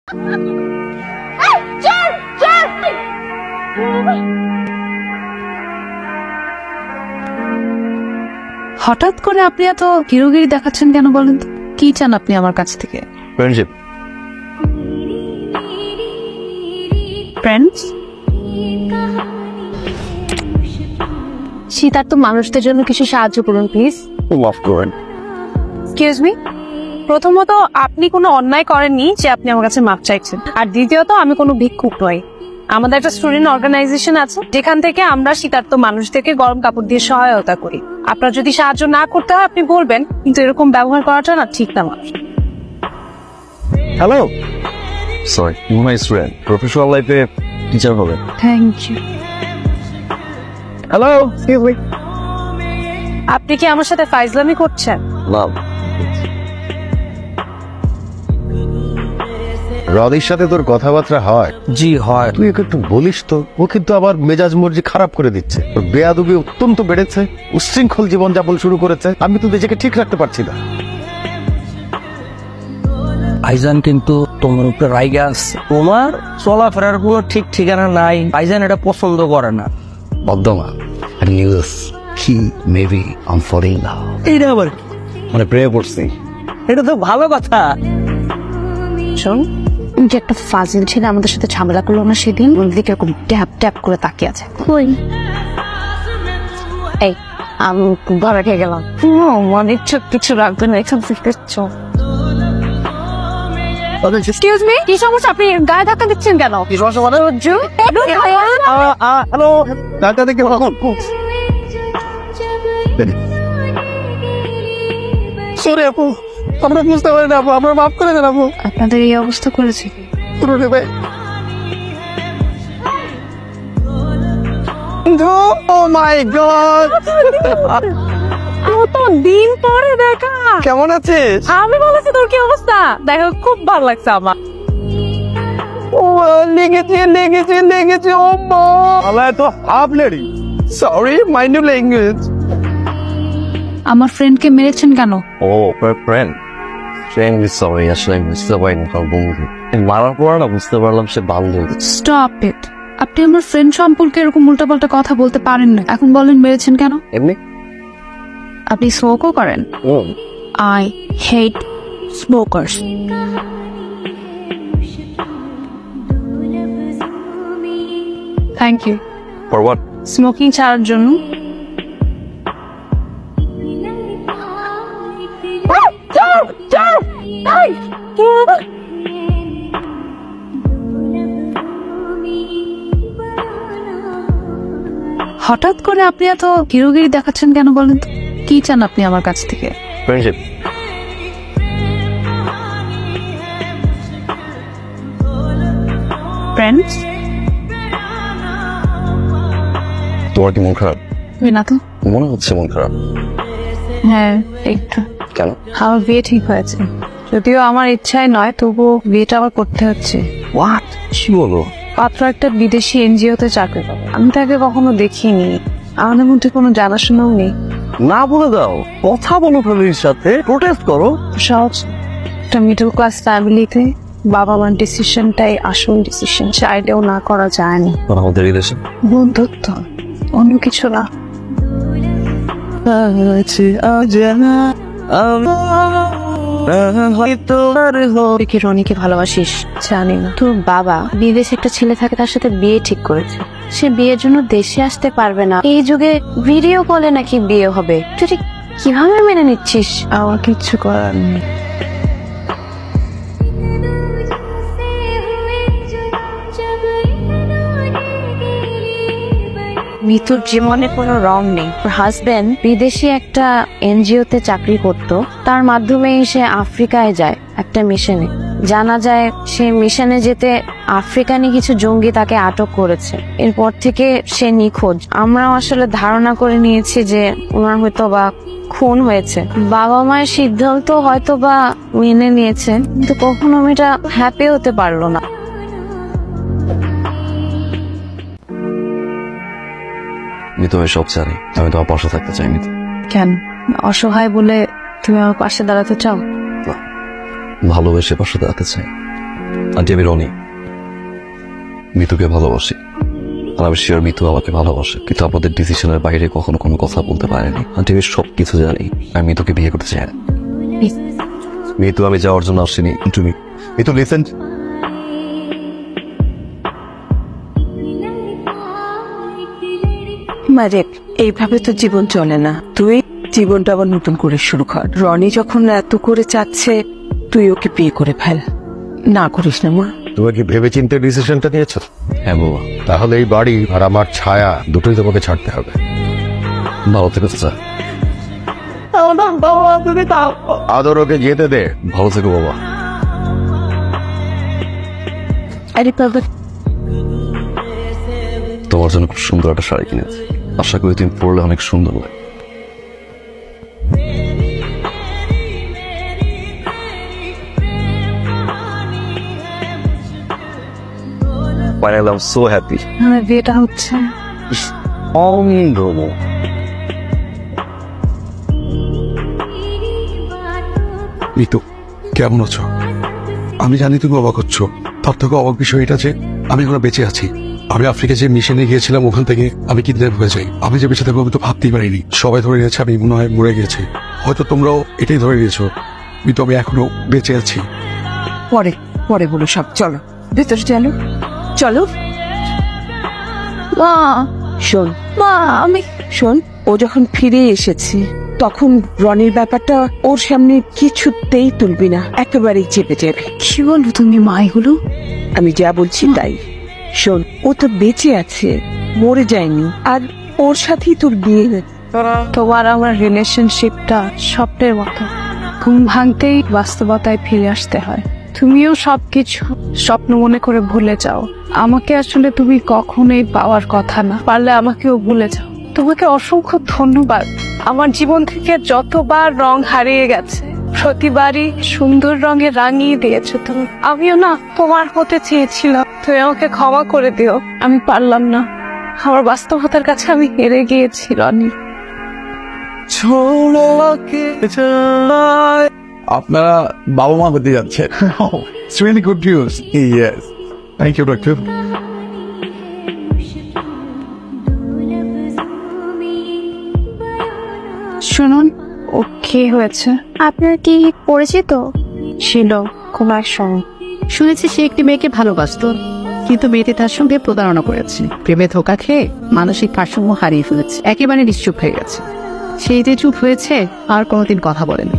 হঠাৎ করে আপনি এত হিরোগিরি দেখাচ্ছেন কেন বলেন তো? কি চান আপনি আমার কাছ থেকে? ফ্রেন্ডশিপ। ফ্রেন্ডস? শীতার্থ মানুষদের জন্য কিছু সাহায্য করুন প্লিজ। মাফ করেন। এক্সকিউজ মি, প্রথমত আপনি কোনো অন্যায় করেননি যে আপনি আমার কাছে মাপ চাইছেন, আর দ্বিতীয়ত আমি কোনো ভিক্ষুক নই। আমাদের একটা স্টুডেন্ট অর্গানাইজেশন আছে যেখান থেকে আমরা শীতার্থ মানুষদেরকে গরম কাপড় দিয়ে সহায়তা করি। আপনার যদি সাহায্য না করতে হয় আপনি বলবেন, কিন্তু এরকম ব্যবহার করাটা না ঠিক না। মানুষ hello, sorry, you my student, professional লাইফে টিচার হবে। Thank you. হ্যালো, আপনি কি আমার সাথে ফাইজলামি করছেন? না। রদির সাথে তোর কথাবার্তা হয়? জি হয়। তুই একটু বলিস তো, ও কিন্তু আবার মেজাজ মর্জি খারাপ করে দিচ্ছে। ওর বেয়াদবি অত্যন্ত বেড়েছে, উচ্ছৃঙ্খল জীবনযাপন শুরু করেছে। আমি তো নিজেকে ঠিক রাখতে পারছি না। ভাইজান কিন্তু তোমার উপরে রাইগা আছে, তোমার চলাফেরার কোনো ঠিক ঠিকানা নাই। ভাইজান এটা পছন্দ করে না। বদ্দমা নিউজ কি মেবি আম ফলিং নাও। এইটা আবার মানে প্রেমে পড়ছি। এটা তো ভালো কথা। শোন, যে একটা ফাজিল ছেলে আমাদের সাথে ঝামেলা করলো না সেদিন, ওর দিকে এরকম ট্যাপ ট্যাপ করে তাকিয়ে আছে। কই এই আমি ঘরে খেয়ে গেলাম। মনে ইচ্ছা কিছু রাখবে না এখান থেকে। এক্সকিউজ মি, কি সমস্যা? আপনি গায়ে ধাক্কা দিচ্ছেন কেন? কি সমস্যা মানে? হ্যালো, ডাক্তার দেখে সরি আপু, আমরা বুঝতে পারি না আপু, আমরা মাফ করে দেন আপু। আপনাদের এই অবস্থা করেছে কি? Oh my God! কত দিন পরে দেখা। কেমন আছিস? আমি বলেছি তোর কি অবস্থা, দেখো খুব ভালো লাগছে আমার। ও লেগেছে ও মা, আল্লাহ তো half lady. Sorry, mind your language. আমার ফ্রেন্ডকে মেরেছেন কেন? ও ফ্রেন্ড, সরি, আসলে আমি বুঝতে পারিনি কার বন্ধু। মারার পর না বুঝতে পারলাম সে বান্ধব। Stop it. আপনি আমার ফ্রেন্ড সম্পর্কে এরকম উল্টাপাল্টা কথা বলতে পারেন না। এখন বলেন মেরেছেন কেন? এমনি। আপনি স্মোকও করেন? I hate smokers. Thank you. For what? Smoking ছাড়ার জন্য। হঠাৎ করে আপনি এত হিরোগিরি দেখাচ্ছেন কেন বলেন তো? কি চান আপনি আমার কাছ থেকে? ফ্রেন্ডশিপ। ফ্রেন্ডস? তোমার কি মন খারাপ? না তো। মনে হচ্ছে মন খারাপ। হ্যাঁ একটু। কেন? আমার বিয়ে ঠিক হয়েছে, যদিও আমার ইচ্ছায় নয়, তবুও বিয়েটা আবার করতে হচ্ছে। হোয়াট? কি বলো? পাত্র একটা বিদেশি এনজিওতে চাকরি করে। আমি তাকে কখনো দেখিনি, আমাদের মধ্যে কোনো জানাশোনাও নেই। না বলে দাও, কথা বলো ফ্যামিলির সাথে, প্রোটেস্ট করো। সহজ, একটা মিডল ক্লাস ফ্যামিলিতে বাবা মার ডিসিশনটাই আসল ডিসিশন, চাইলেও না করা যায় না। আমাদের এই দেশে বন্ধুত্ব, অন্য কিছু না। রনিকে ভালোবাসিস জানি না, তোর বাবা বিদেশে একটা ছেলে থাকে, তার সাথে বিয়ে ঠিক করেছে। সে বিয়ের জন্য দেশে আসতে পারবে না। এই যুগে ভিডিও কলে নাকি বিয়ে হবে। তুই কিভাবে মেনে নিচ্ছিস? আমার কিচ্ছু করার নেই। মিতুর জীবনে কোনো রং নেই। ওর হাজবেন্ড বিদেশি একটা এনজিওতে চাকরি করত, তার মাধ্যমে সে আফ্রিকায় যায় একটা মিশনে। জানা যায় সে মিশনে যেতে আফ্রিকানি কিছু জঙ্গি তাকে আটক করেছে। এরপর থেকে সে নিখোঁজ। আমরাও আসলে ধারণা করে নিয়েছি যে ওনার হয়তো বা খুন হয়েছে। বাবা মায়ের সিদ্ধান্ত হয়তো বা মেনে নিয়েছে, কিন্তু কখনো মেয়েটা হ্যাপি হতে পারলো না। মিতু, আমি সব জানি, আমি তোমার পাশে থাকতে চাই। মিতু, কেন? অসহায় বলে তুমি আমার পাশে দাঁড়াতে চাও? ভালোবেসে পাশে দাঁড়াতে চাই। আন্টি আমি রনি মিতুকে ভালোবাসি আর আমি শিওর মিতু আমাকে ভালোবাসে, কিন্তু আপনাদের ডিসিশনের বাইরে কখনো কোনো কথা বলতে পারেনি। আন্টি আমি সব কিছু জানি, আমি মিতুকে বিয়ে করতে চাই না। মিতু আমি যাওয়ার জন্য আসিনি, তুমি মিতু লিসেন, মারেক, এইভাবে তো জীবন চলে না। তুই জীবনটা আবার নতুন করে শুরু কর। রনি যখন এত করে চাচ্ছে, তুই ওকে বিয়ে করে ফেল। না করিস না মা। তুমি কি ভেবে চিন্তে ডিসিশনটা নিয়েছো? হ্যাঁ বাবা। তাহলে এই বাড়ি আর আমার ছায়া দুটোই তোমাকে ছাড়তে হবে। ভালো থেকো চাচা। আদর ওকে যেতে দে। ভালো থেকো বাবা। আরে বাবা, তোমার জন্য খুব সুন্দর একটা শাড়ি কিনেছি, আশা করি তুমি পরলে অনেক সুন্দর লাগে। Finally, I'm so happy. আমার বিয়েটা হচ্ছে। মিতু কেমন আছো? আমি জানি তুমি অবাক হচ্ছ, তার থেকে অবাক বিষয় এটা যে আমি এখনো বেঁচে আছি। আমি আফ্রিকা যে মিশনে গিয়েছিলাম ওখান থেকে আমি কিডন্যাপ হয়ে যাই। আমি যে বেঁচে থাকবো আমি তো ভাবতেই পারিনি। সবাই ধরে নিয়েছে আমি মনে হয় মরে গেছি, হয়তো তোমরাও এটাই ধরে নিয়েছো। মিতু আমি এখনো বেঁচে আছি। পরে পরে বলো সব। চলো ভেতরে চলো, চলো। মা, শোন মা, আমি শোন, ও যখন ফিরে এসেছে তখন রনির ব্যাপারটা ওর সামনে কিছুতেই তুলবি না, একেবারেই চেপে যাবে। কি বলবো তুমি মা এগুলো? আমি যা বলছি তাই শোন। ও তো বেঁচে আছে, মরে যায়নি, আর ওর সাথেই তোর বিয়ে। তোমার আমার রিলেশনশিপটা স্বপ্নের মতো, ঘুম ভাঙতেই বাস্তবতায় ফিরে আসতে হয়। তুমিও সবকিছু স্বপ্ন মনে করে ভুলে যাও। আমাকে আসলে তুমি কখনোই পাওয়ার কথা না, পারলে আমাকেও ভুলে যাও। তোমাকে অসংখ্য ধন্যবাদ। আমার জীবন থেকে যতবার রং হারিয়ে গেছে প্রতিবারই সুন্দর রঙে রাঙিয়ে দিয়েছো তুমি। আমিও না তোমার হতে চেয়েছিলাম, তুমি আমাকে ক্ষমা করে দিও। আমি পারলাম না, আমার বাস্তবতার কাছে আমি হেরে গিয়েছি রনি। আপনারা বাবা মা হতে যাচ্ছেন। It's really good news. Yes. Thank you, doctor. শুনুন, ও কি হয়েছে? আপনার কি পরিচিত? ছিল কোনো এক সময়। শুনেছি সে একটি মেয়েকে ভালোবাসতো, কিন্তু মেয়েটি তার সঙ্গে প্রতারণা করেছে। প্রেমে ধোঁকা খেয়ে মানসিক ভারসাম্য হারিয়ে ফেলেছে, একেবারে নিশ্চুপ হয়ে গেছে। সেই যে চুপ হয়েছে আর কোনোদিন কথা বলেনি।